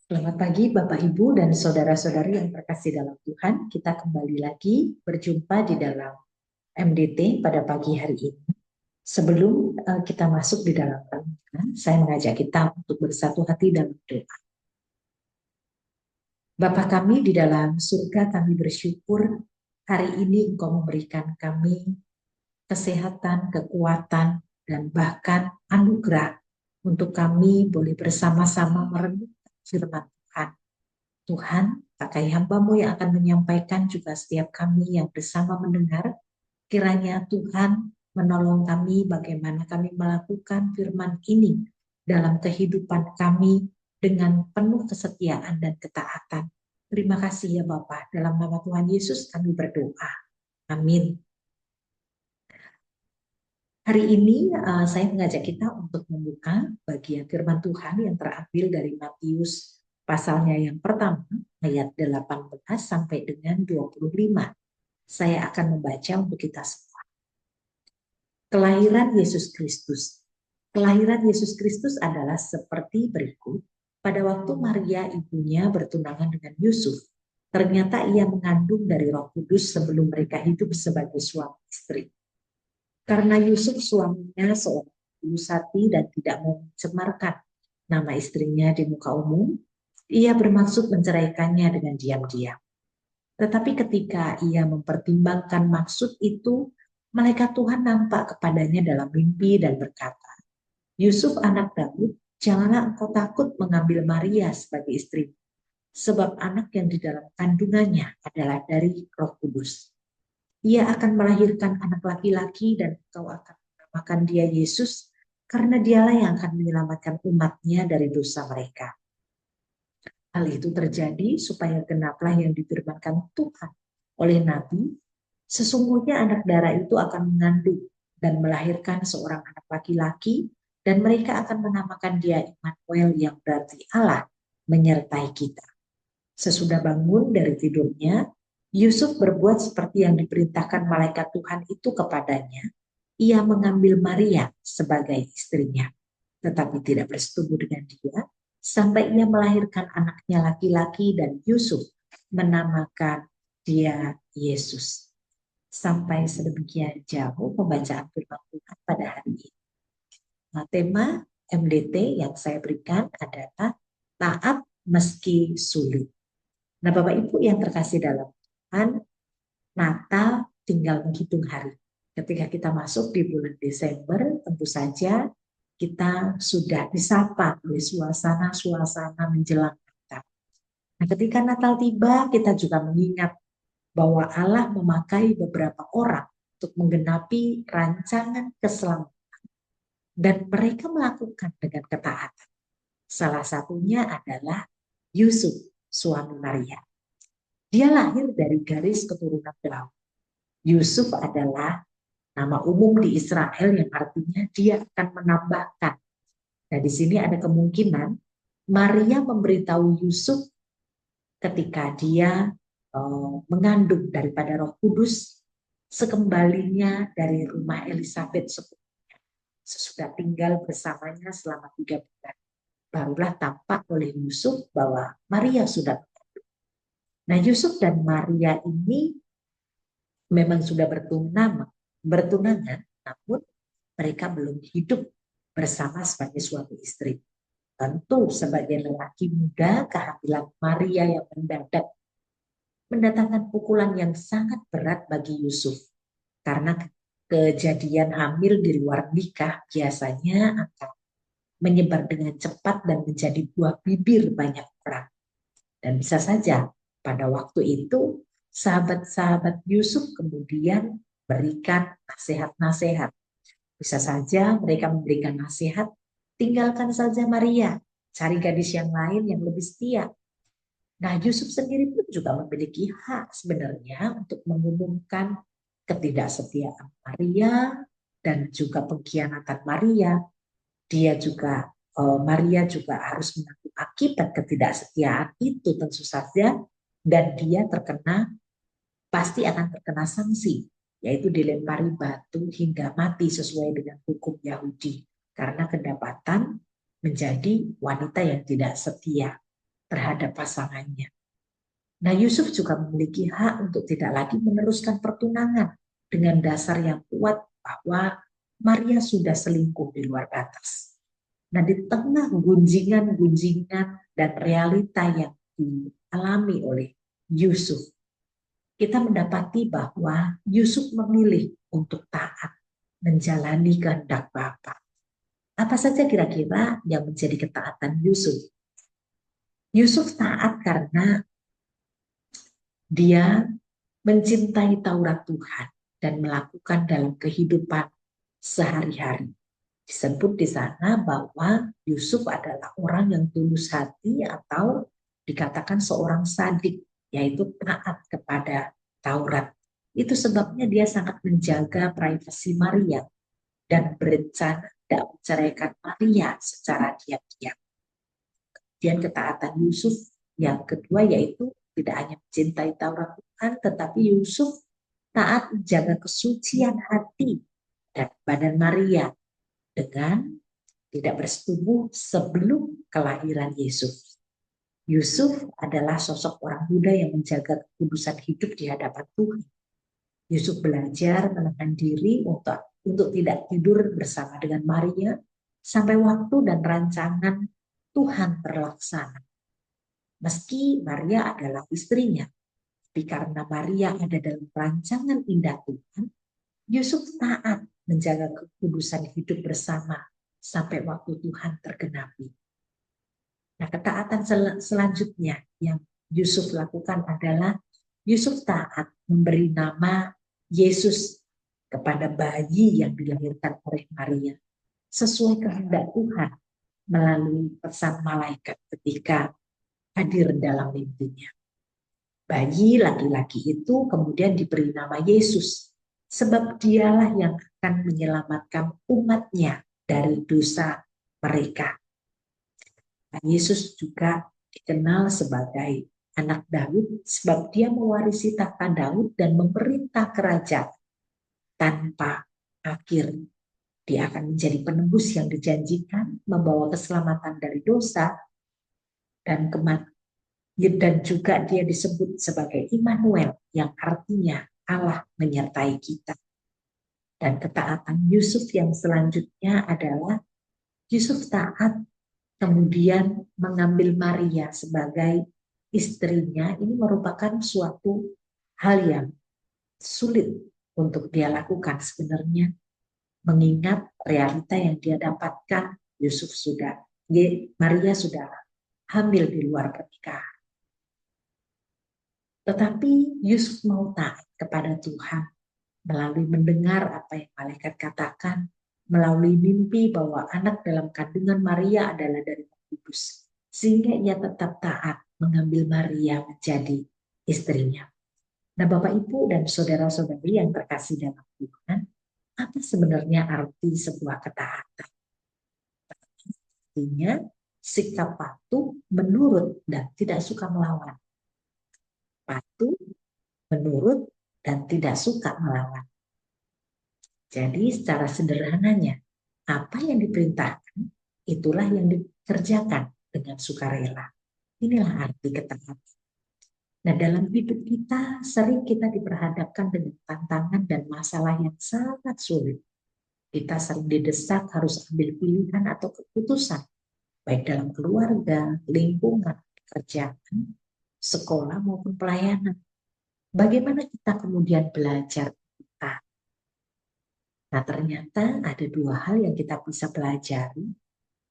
Selamat pagi Bapak Ibu dan saudara-saudari yang terkasih dalam Tuhan. Kita kembali lagi berjumpa di dalam MDT pada pagi hari ini. Sebelum kita masuk di dalam renungan, saya mengajak kita untuk bersatu hati dalam doa. Bapa kami di dalam surga, kami bersyukur hari ini Engkau memberikan kami kesehatan, kekuatan, dan bahkan anugerah untuk kami boleh bersama-sama merenungkan firman Tuhan. Tuhan, pakai hamba-Mu yang akan menyampaikan juga setiap kami yang bersama mendengar, kiranya Tuhan menolong kami bagaimana kami melakukan firman ini dalam kehidupan kami dengan penuh kesetiaan dan ketaatan. Terima kasih ya Bapak, dalam nama Tuhan Yesus kami berdoa. Amin. Hari ini saya mengajak kita untuk membuka bagian firman Tuhan yang terambil dari Matius pasalnya yang pertama, ayat 18 sampai dengan 25. Saya akan membaca untuk kita semua. Kelahiran Yesus Kristus. Kelahiran Yesus Kristus adalah seperti berikut. Pada waktu Maria ibunya bertunangan dengan Yusuf, ternyata ia mengandung dari Roh Kudus sebelum mereka hidup sebagai suami istri. Karena Yusuf suaminya seorang tulus hati dan tidak mau mencemarkan nama istrinya di muka umum, ia bermaksud menceraikannya dengan diam-diam. Tetapi ketika ia mempertimbangkan maksud itu, malaikat Tuhan nampak kepadanya dalam mimpi dan berkata, Yusuf anak Daud, janganlah engkau takut mengambil Maria sebagai istri, sebab anak yang di dalam kandungannya adalah dari Roh Kudus. Ia akan melahirkan anak laki-laki dan engkau akan menamakan dia Yesus, karena dialah yang akan menyelamatkan umatnya dari dosa mereka. Hal itu terjadi supaya genaplah yang difirmankan Tuhan oleh Nabi, sesungguhnya anak darah itu akan mengandung dan melahirkan seorang anak laki-laki, dan mereka akan menamakan dia Immanuel, yang berarti Allah menyertai kita. Sesudah bangun dari tidurnya, Yusuf berbuat seperti yang diperintahkan malaikat Tuhan itu kepadanya. Ia mengambil Maria sebagai istrinya, tetapi tidak bersetubuh dengan dia, sampai ia melahirkan anaknya laki-laki dan Yusuf menamakan dia Yesus. Sampai sedemikian jauh pembacaan firman Tuhan pada hari ini. Nah, tema MDT yang saya berikan adalah taat meski sulit. Nah, Bapak Ibu yang terkasih dalam Tuhan, Natal tinggal menghitung hari. Ketika kita masuk di bulan Desember, tentu saja kita sudah disapa oleh suasana-suasana menjelang Natal. Nah, ketika Natal tiba, kita juga mengingat bahwa Allah memakai beberapa orang untuk menggenapi rancangan keselamatan. Dan mereka melakukan dengan ketaatan. Salah satunya adalah Yusuf, suami Maria. Dia lahir dari garis keturunan Daud. Yusuf adalah nama umum di Israel yang artinya dia akan menambahkan. Nah, di sini ada kemungkinan Maria memberitahu Yusuf ketika dia mengandung daripada Roh Kudus sekembalinya dari rumah Elisabet sebelumnya. Sesudah tinggal bersamanya selama 3 bulan, barulah tampak oleh Yusuf bahwa Maria sudah mengandung. Nah, Yusuf dan Maria ini memang sudah bertunangan, namun mereka belum hidup bersama sebagai suami istri. Tentu sebagai lelaki muda, kehamilan Maria yang mendadak mendatangkan pukulan yang sangat berat bagi Yusuf. Karena kejadian hamil di luar nikah biasanya akan menyebar dengan cepat dan menjadi buah bibir banyak orang. Dan bisa saja pada waktu itu sahabat-sahabat Yusuf kemudian berikan nasihat-nasihat. Bisa saja mereka memberikan nasihat, tinggalkan saja Maria, cari gadis yang lain yang lebih setia. Nah, Yusuf sendiri pun juga memiliki hak sebenarnya untuk mengumumkan ketidaksetiaan Maria dan juga pengkhianatan Maria. Maria juga harus menanggung akibat ketidaksetiaan itu tentu saja, dan dia pasti akan terkena sanksi, yaitu dilempari batu hingga mati sesuai dengan hukum Yahudi karena kedapatan menjadi wanita yang tidak setia. terhadap pasangannya. Nah, Yusuf juga memiliki hak untuk tidak lagi meneruskan pertunangan dengan dasar yang kuat bahwa Maria sudah selingkuh di luar batas. Nah, di tengah gunjingan-gunjingan dan realita yang dialami oleh Yusuf, kita mendapati bahwa Yusuf memilih untuk taat menjalani kehendak Bapa. Apa saja kira-kira yang menjadi ketaatan Yusuf? Yusuf taat karena dia mencintai Taurat Tuhan dan melakukan dalam kehidupan sehari-hari. Disebut di sana bahwa Yusuf adalah orang yang tulus hati atau dikatakan seorang sadik, yaitu taat kepada Taurat. Itu sebabnya dia sangat menjaga privasi Maria dan berencana tidak menceraikan Maria secara diam-diam. Kemudian ketaatan Yusuf yang kedua yaitu tidak hanya mencintai Taurat Tuhan, tetapi Yusuf taat menjaga kesucian hati dan badan Maria dengan tidak bersetubuh sebelum kelahiran Yesus. Yusuf adalah sosok orang muda yang menjaga kekudusan hidup di hadapan Tuhan. Yusuf belajar menahan diri untuk tidak tidur bersama dengan Maria sampai waktu dan rancangan Tuhan terlaksana. Meski Maria adalah istrinya, tapi karena Maria ada dalam rancangan indah Tuhan, Yusuf taat menjaga kekudusan hidup bersama sampai waktu Tuhan tergenapi. Nah, ketaatan selanjutnya yang Yusuf lakukan adalah Yusuf taat memberi nama Yesus kepada bayi yang dilahirkan oleh Maria sesuai kehendak Tuhan melalui pesan malaikat ketika hadir dalam mimpinya. Bayi laki-laki itu kemudian diberi nama Yesus sebab dialah yang akan menyelamatkan umatnya dari dosa mereka. Nah, Yesus juga dikenal sebagai anak Daud sebab dia mewarisi tahta Daud dan memerintah kerajaan tanpa akhir. Dia akan menjadi penebus yang dijanjikan, membawa keselamatan dari dosa dan kematian. Dan juga dia disebut sebagai Immanuel yang artinya Allah menyertai kita. Dan ketaatan Yusuf yang selanjutnya adalah Yusuf taat kemudian mengambil Maria sebagai istrinya. Ini merupakan suatu hal yang sulit untuk dia lakukan sebenarnya, mengingat realita yang dia dapatkan. Maria sudah hamil di luar pernikahan. Tetapi Yusuf mau taat kepada Tuhan melalui mendengar apa yang malaikat katakan, melalui mimpi bahwa anak dalam kandungan Maria adalah dari Roh Kudus, sehingga ia tetap taat mengambil Maria menjadi istrinya. Nah, Bapak, Ibu, dan saudara-saudari yang terkasih dalam Tuhan, apa sebenarnya arti sebuah ketaatan? Artinya sikap patuh, menurut, dan tidak suka melawan. Patuh, menurut, dan tidak suka melawan. Jadi secara sederhananya, apa yang diperintahkan, itulah yang dikerjakan dengan sukarela. Inilah arti ketaatan. Nah, dalam hidup kita sering kita diperhadapkan dengan tantangan dan masalah yang sangat sulit. Kita sering didesak harus ambil pilihan atau keputusan, baik dalam keluarga, lingkungan, pekerjaan, sekolah maupun pelayanan. Bagaimana kita kemudian belajar kita? Nah, ternyata ada dua hal yang kita bisa pelajari.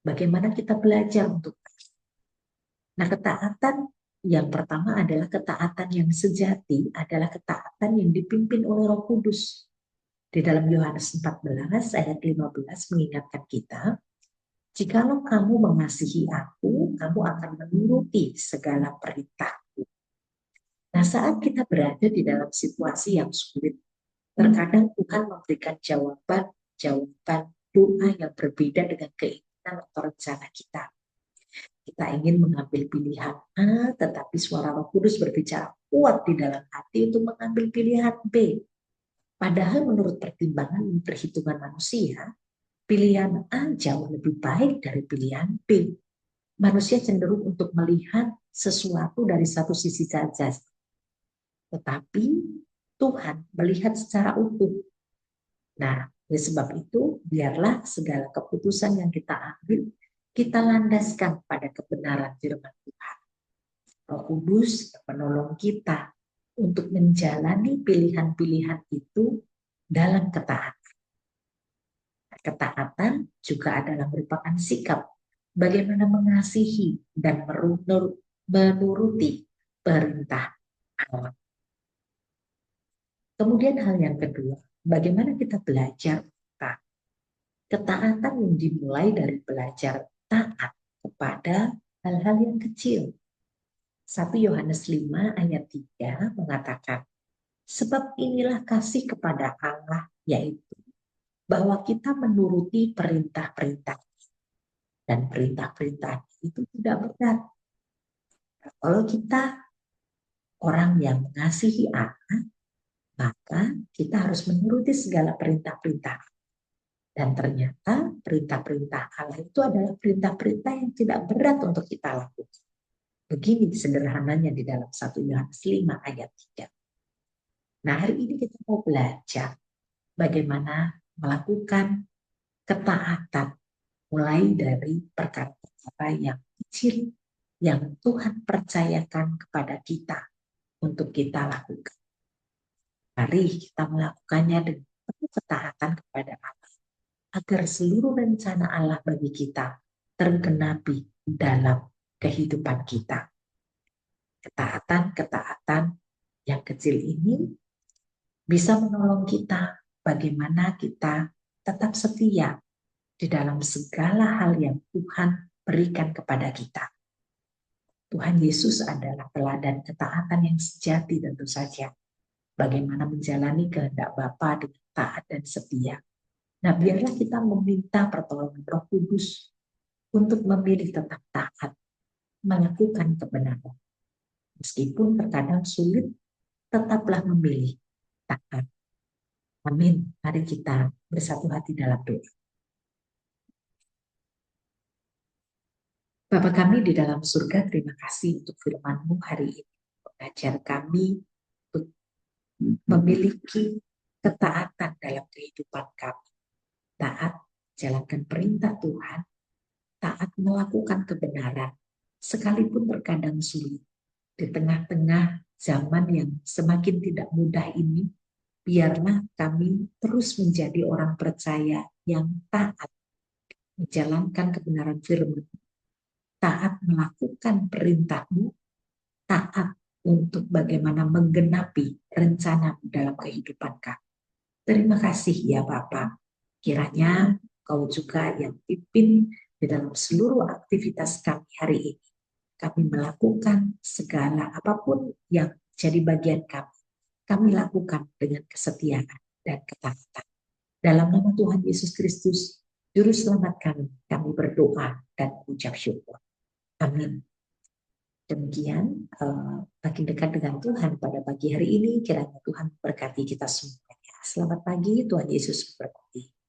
Bagaimana kita belajar untuk Nah, ketaatan yang pertama adalah ketaatan yang sejati, adalah ketaatan yang dipimpin oleh Roh Kudus. Di dalam Yohanes 14 ayat 15 mengingatkan kita, jikalau kamu mengasihi aku, kamu akan menuruti segala perintahku. Nah, saat kita berada di dalam situasi yang sulit, terkadang Tuhan memberikan jawaban doa yang berbeda dengan keinginan atau rencana kita. Kita ingin mengambil pilihan A, tetapi suara Roh Kudus berbicara kuat di dalam hati untuk mengambil pilihan B. Padahal menurut pertimbangan dan perhitungan manusia, pilihan A jauh lebih baik dari pilihan B. Manusia cenderung untuk melihat sesuatu dari satu sisi saja, tetapi Tuhan melihat secara utuh. Nah, oleh sebab itu, biarlah segala keputusan yang kita ambil, kita landaskan pada kebenaran firman Tuhan. Roh Kudus menolong kita untuk menjalani pilihan-pilihan itu dalam ketaatan. Ketaatan juga adalah merupakan sikap bagaimana mengasihi dan menuruti perintah Allah. Kemudian hal yang kedua, bagaimana kita belajar taat. Ketaatan yang dimulai dari belajar taat kepada hal-hal yang kecil. 1 Yohanes 5 ayat 3 mengatakan, sebab inilah kasih kepada Allah, yaitu bahwa kita menuruti perintah-perintah. Dan perintah-perintah itu tidak berat. Kalau kita orang yang mengasihi Allah, maka kita harus menuruti segala perintah-perintah. Dan ternyata perintah-perintah Allah itu adalah perintah-perintah yang tidak berat untuk kita lakukan. Begini sederhananya di dalam 1 Yohanes 5 ayat 3. Nah, hari ini kita mau belajar bagaimana melakukan ketaatan mulai dari perkara-perkara yang kecil yang Tuhan percayakan kepada kita untuk kita lakukan. Mari kita melakukannya dengan penuh ketaatan kepada Allah, agar seluruh rencana Allah bagi kita tergenapi dalam kehidupan kita. Ketaatan-ketaatan yang kecil ini bisa menolong kita bagaimana kita tetap setia di dalam segala hal yang Tuhan berikan kepada kita. Tuhan Yesus adalah teladan ketaatan yang sejati tentu saja. Bagaimana menjalani kehendak Bapa dengan taat dan setia. Nah, biarlah kita meminta pertolongan Roh Kudus untuk memilih tetap taat, melakukan kebenaran. Meskipun terkadang sulit, tetaplah memilih taat. Amin. Mari kita bersatu hati dalam doa. Bapa kami di dalam surga, terima kasih untuk firman-Mu hari ini. Mengajar kami untuk memiliki ketaatan dalam kehidupan kami. Taat jalankan perintah Tuhan, taat melakukan kebenaran, sekalipun terkadang sulit. Di tengah-tengah zaman yang semakin tidak mudah ini, biarlah kami terus menjadi orang percaya yang taat, menjalankan kebenaran firman, taat melakukan perintah-Mu, taat untuk bagaimana menggenapi rencana dalam kehidupan kami. Terima kasih ya Bapak. Kiranya Kau juga yang pimpin di dalam seluruh aktivitas kami hari ini. Kami melakukan segala apapun yang jadi bagian kami. Kami lakukan dengan kesetiaan dan ketaatan. Dalam nama Tuhan Yesus Kristus, Juru Selamat kami berdoa dan mengucap syukur. Amin. Demikian makin dekat dengan Tuhan pada pagi hari ini, kiranya Tuhan berkati kita semuanya. Selamat pagi, Tuhan Yesus memberkati.